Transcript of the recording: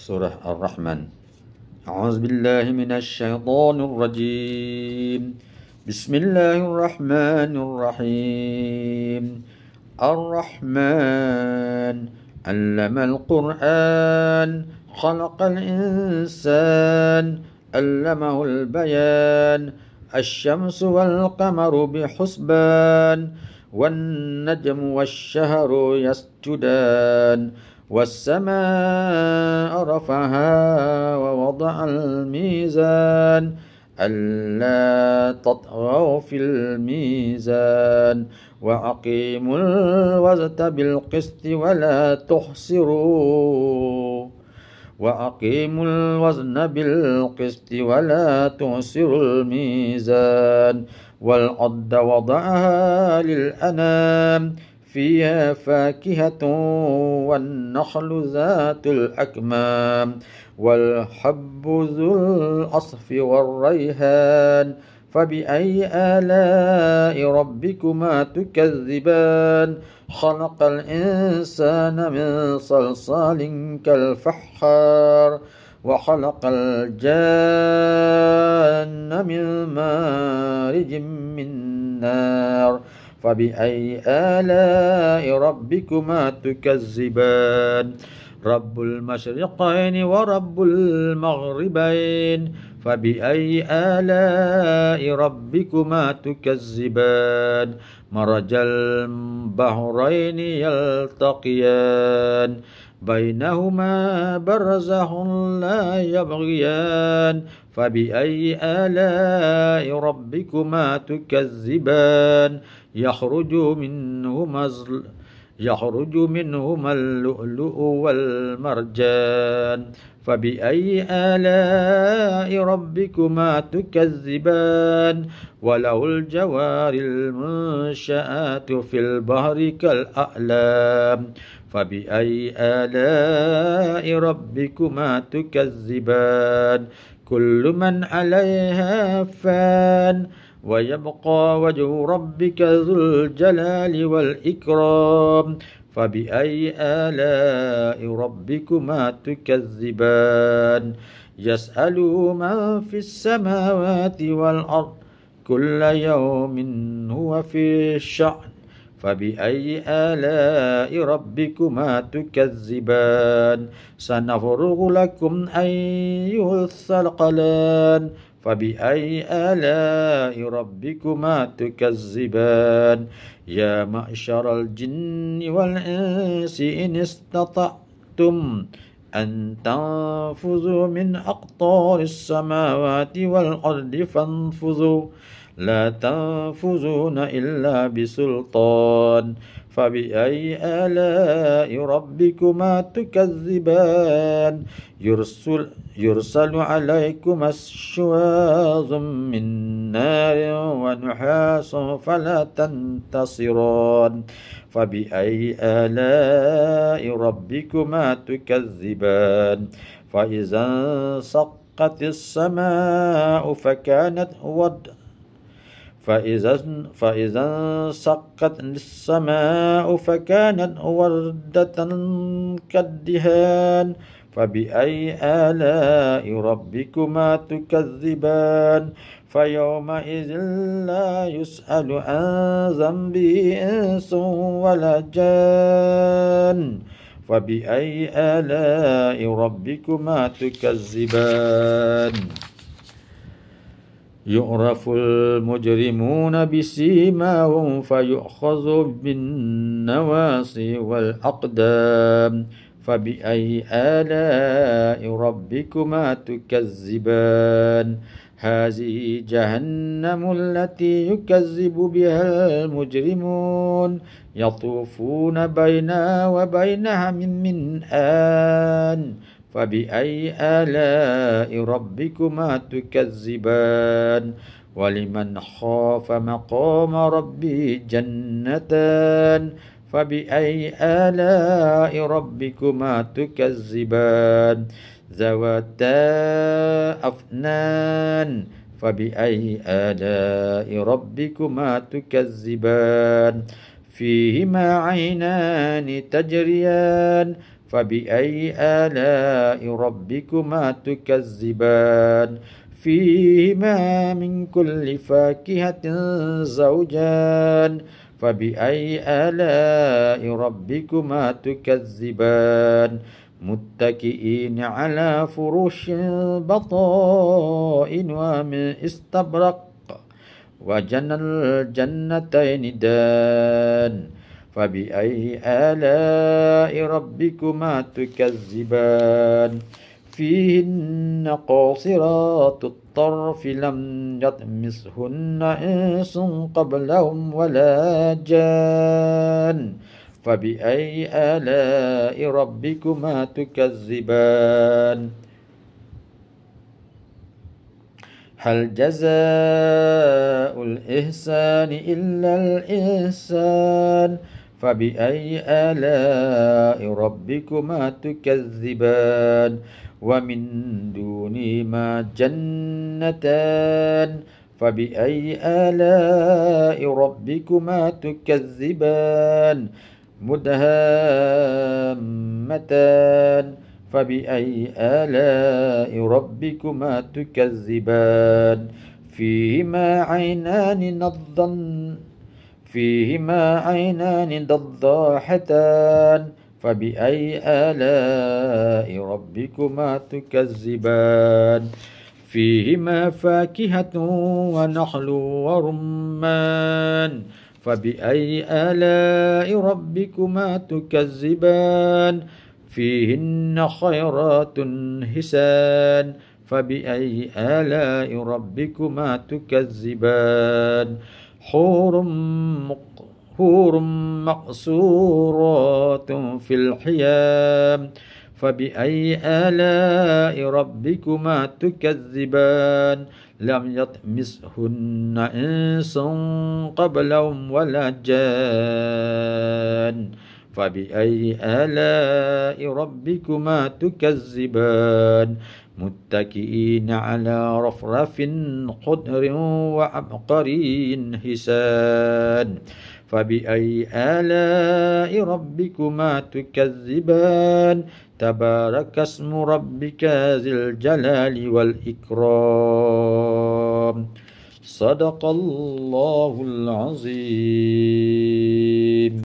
Surah Ar-Rahman. A'udzu billahi minasyaitonir rajim. Bismillahirrahmanirrahim. Ar-Rahman 'allamal Qur'an, khalaqal insan, 'allamahul bayan. Asy-syamsu wal qamaru bihusban, wan najmu wasyahru yasjudan. والسماء رفعها ووضع الميزان ألا تطغوا في الميزان وأقيموا الوزن بالقسط ولا تخسروا تخسروا الميزان والأرض وضعها للأنام فيها فاكهة والنخل ذات الأكمام والحب ذو العصف والريحان فبأي آلاء ربكما تكذبان خلق الإنسان من صلصال كالفخار وخلق الجان من مارج من نار فبأي آلاء ربكما تكذبان رب المشرقين ورب المغربين فبأي آلاء ربكما تكذبان مرج البحرين يلتقيان بينهما برزخ لا يبغيان فبأي آلاء ربكما تكذبان يخرج منهما اللؤلؤ والمرجان فبأي آلاء ربكما تكذبان وله الجوار المنشآت في البحر كالأعلام فبأي آلاء ربكما تكذبان كل من عليها فان ويبقى وجه ربك ذو الجلال والإكرام فبأي آلاء ربكما تكذبان يسأله من في السماوات والأرض كل يوم هو في شأن فبأي آلاء ربكما تكذبان سنفرغ لكم أيها الثقلان فبأي آلاء ربكما تكذبان يا معشر الجن والإنس إن استطعتم أن تنفذوا من أقطار السماوات والأرض فانفذوا لا تنفذون إلا بسلطان فبأي آلاء ربكما تكذبان يرسل عليكما شواظ من نار ونحاس فلا تنتصران فبأي آلاء ربكما تكذبان فإذا انشقت السماء فكانت فإذا انشقت السماء فكانت وردة كالدهان فبأي آلاء ربكما تكذبان فيومئذ لا يسأل عن ذنبه إنس ولا جان فبأي آلاء ربكما تكذبان يعرف المجرمون بسيماهم فيؤخذ بالنواصي والأقدام فبأي آلاء ربكما تكذبان هذه جهنم التي يكذب بها المجرمون يطوفون بينها وبينها من آن فبأي آلاء ربكما تكذبان ولمن خاف مقام ربه جنتان فبأي آلاء ربكما تكذبان ذواتا أفنان فبأي آلاء ربكما تكذبان فيهما عينان تجريان فبأي آلاء ربكما تكذبان فيهما من كل فاكهة زوجان فبأي آلاء ربكما تكذبان متكئين على فرش بطائنها من استبرق وجنى الجنتين دان فبأي آلاء ربكما تكذبان فيهن قاصرات الطرف لم يطمسهن إنس قبلهم ولا جان فبأي آلاء ربكما تكذبان هل جزاء الإحسان إلا الإحسان فبأي آلاء ربكما تكذبان ومن دونهما جنتان فبأي آلاء ربكما تكذبان مدهامتان فبأي آلاء ربكما تكذبان فيهما عينان ضاحتان فبأي آلاء ربكما تكذبان فيهما فاكهة ونخل ورمان فبأي آلاء ربكما تكذبان فيهن خيرات حسان فبأي آلاء ربكما تكذبان حور مقصورات في الخيام فبأي آلاء ربكما تكذبان لم يطمسهن إنس قبلهم ولا جان فبأي آلاء ربكما تكذبان متكئين على رفرف خضر وعبقري حسان فبأي آلاء ربكما تكذبان تبارك اسم ربك ذي الجلال والإكرام صدق الله العظيم.